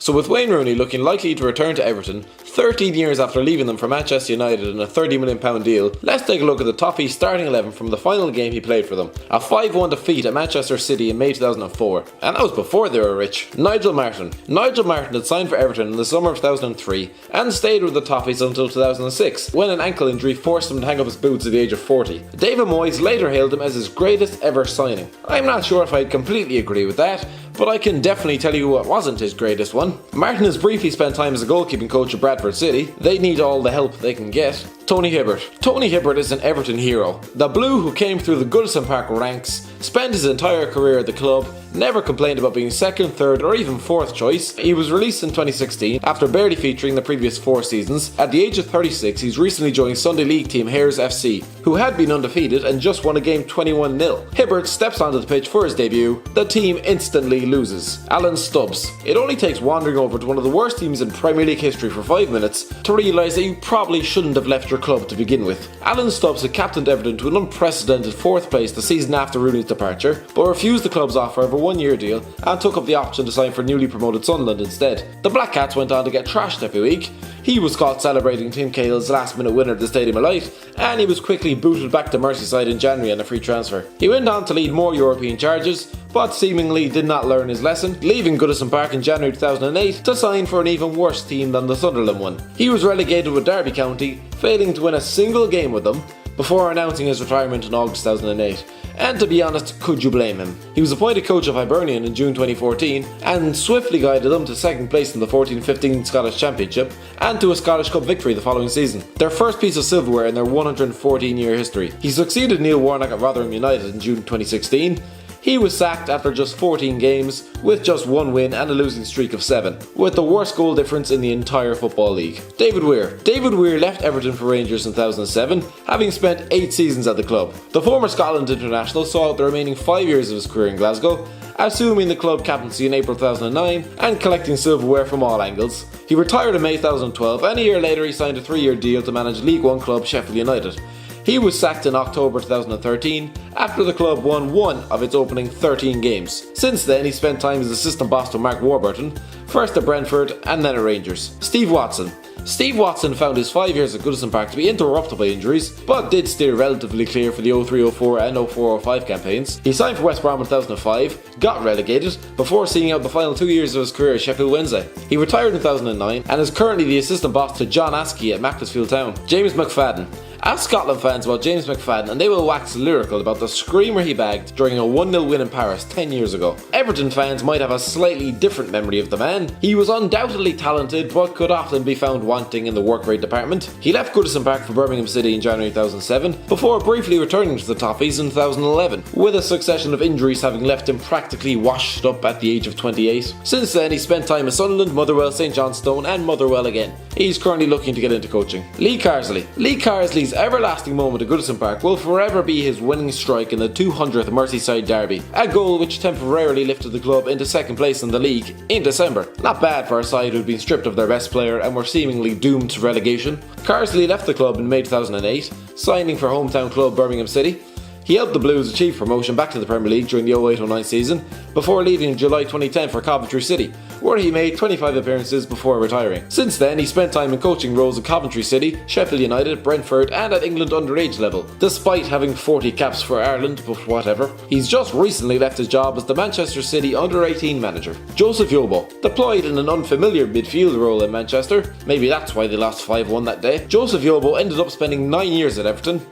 So with Wayne Rooney looking likely to return to Everton 13 years after leaving them for Manchester United in a £30 million deal, let's take a look at the Toffees starting 11 from the final game he played for them. A 5-1 defeat at Manchester City in May 2004, and that was before they were rich. Nigel Martyn. Nigel Martyn had signed for Everton in the summer of 2003 and stayed with the Toffees until 2006, when an ankle injury forced him to hang up his boots at the age of 40. David Moyes later hailed him as his greatest ever signing. I'm not sure if I'd completely agree with that, but I can definitely tell you what wasn't his greatest one. Martyn has briefly spent time as a goalkeeping coach at Bradford City. They need all the help they can get. Tony Hibbert. Tony Hibbert is an Everton hero. The Blue who came through the Goodison Park ranks, spent his entire career at the club, never complained about being second, third or even fourth choice. He was released in 2016 after barely featuring the previous 4 seasons. At the age of 36, he's recently joined Sunday League team Hares FC, who had been undefeated and just won a game 21-0. Hibbert steps onto the pitch for his debut. The team instantly loses. Alan Stubbs. It only takes wandering over to one of the worst teams in Premier League history for 5 minutes to realise that you probably shouldn't have left your club to begin with. Alan Stubbs had captained Everton to an unprecedented 4th place the season after Rooney's departure, but refused the club's offer of a 1-year deal and took up the option to sign for newly promoted Sunderland instead. The Black Cats went on to get trashed every week. He was caught celebrating Tim Cahill's last-minute winner at the Stadium of Light, and he was quickly booted back to Merseyside in January on a free transfer. He went on to lead more European charges, but seemingly did not learn his lesson, leaving Goodison Park in January 2008 to sign for an even worse team than the Sunderland one. He was relegated with Derby County, failing to win a single game with them, before announcing his retirement in August 2008. And to be honest, could you blame him? He was appointed coach of Hibernian in June 2014 and swiftly guided them to 2nd place in the 14-15 Scottish Championship and to a Scottish Cup victory the following season, their first piece of silverware in their 114-year history. He succeeded Neil Warnock at Rotherham United in June 2016. He was sacked after just 14 games, with just 1 win and a losing streak of 7, with the worst goal difference in the entire Football League. David Weir. David Weir left Everton for Rangers in 2007, having spent 8 seasons at the club. The former Scotland international saw out the remaining 5 years of his career in Glasgow, assuming the club captaincy in April 2009 and collecting silverware from all angles. He retired in May 2012, and a year later he signed a 3-year deal to manage League One club Sheffield United. He was sacked in October 2013 after the club won 1 of its opening 13 games. Since then, he spent time as assistant boss to Mark Warburton, first at Brentford and then at Rangers. Steve Watson. Steve Watson found his 5 years at Goodison Park to be interrupted by injuries, but did steer relatively clear for the 03-04 and 04-05 campaigns. He signed for West Brom in 2005, got relegated, before seeing out the final 2 years of his career at Sheffield Wednesday. He retired in 2009 and is currently the assistant boss to John Askey at Macclesfield Town. James McFadden. Ask Scotland fans about James McFadden and they will wax lyrical about the screamer he bagged during a 1-0 win in Paris 10 years ago. Everton fans might have a slightly different memory of the man. He was undoubtedly talented but could often be found wanting in the work rate department. He left Goodison Park for Birmingham City in January 2007 before briefly returning to the Toffees in 2011, with a succession of injuries having left him practically washed up at the age of 28. Since then he spent time at Sunderland, Motherwell, St Johnstone and Motherwell again. He's currently looking to get into coaching. Lee Carsley. Lee Carsley's everlasting moment at Goodison Park will forever be his winning strike in the 200th Merseyside derby, a goal which temporarily lifted the club into 2nd place in the league in December. Not bad for a side who'd been stripped of their best player and were seemingly doomed to relegation. Carsley left the club in May 2008, signing for hometown club Birmingham City. He helped the Blues achieve promotion back to the Premier League during the 08-09 season, before leaving in July 2010 for Coventry City, where he made 25 appearances before retiring. Since then, he spent time in coaching roles at Coventry City, Sheffield United, Brentford and at England underage level, despite having 40 caps for Ireland, but whatever. He's just recently left his job as the Manchester City under-18 manager. Joseph Yobo. Deployed in an unfamiliar midfield role in Manchester, maybe that's why they lost 5-1 that day, Joseph Yobo ended up spending 9 years at Everton,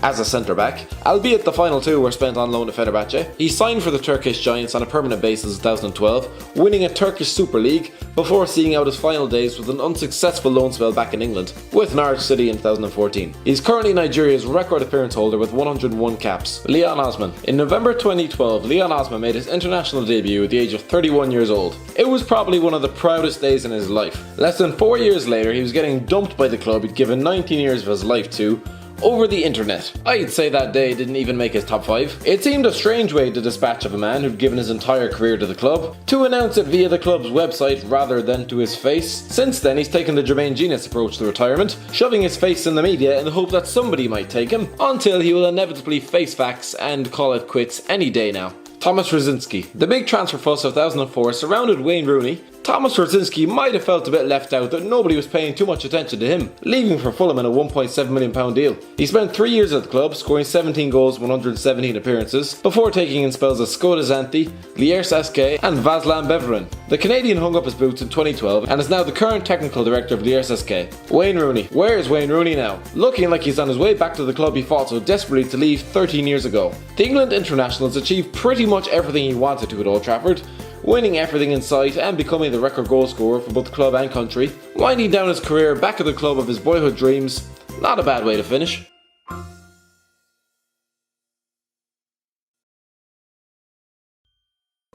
as a centre-back, albeit the final 2 were spent on loan at Fenerbahce. He signed for the Turkish Giants on a permanent basis in 2012, winning a Turkish Super League before seeing out his final days with an unsuccessful loan spell back in England, with Norwich City in 2014. He's currently Nigeria's record appearance holder with 101 caps. Leon Osman. In November 2012, Leon Osman made his international debut at the age of 31 years old. It was probably one of the proudest days in his life. Less than 4 years later, he was getting dumped by the club he'd given 19 years of his life to, over the internet. I'd say that day didn't even make his top 5. It seemed a strange way to dispatch of a man who'd given his entire career to the club, to announce it via the club's website rather than to his face. Since then he's taken the Jermaine Genius approach to retirement, shoving his face in the media in the hope that somebody might take him, until he will inevitably face facts and call it quits any day now. Thomas Rosiński. The big transfer fuss of 2004 surrounded Wayne Rooney. Thomas Rosiński might have felt a bit left out that nobody was paying too much attention to him, leaving for Fulham in a £1.7 million deal. He spent 3 years at the club, scoring 17 goals, 117 appearances, before taking in spells at Skoda Xanthi, Lierse SK and Vazlan Beveren. The Canadian hung up his boots in 2012 and is now the current technical director of Lierse SK. Wayne Rooney. Where is Wayne Rooney now? Looking like he's on his way back to the club he fought so desperately to leave 13 years ago. The England international has achieved pretty much everything he wanted to at Old Trafford, winning everything in sight and becoming the record goal scorer for both the club and country, winding down his career back at the club of his boyhood dreams. Not a bad way to finish.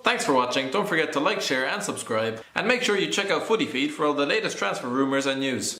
Thanks for watching. Don't forget to like, share and subscribe, and make sure you check out Footy Feed for all the latest transfer rumours and news.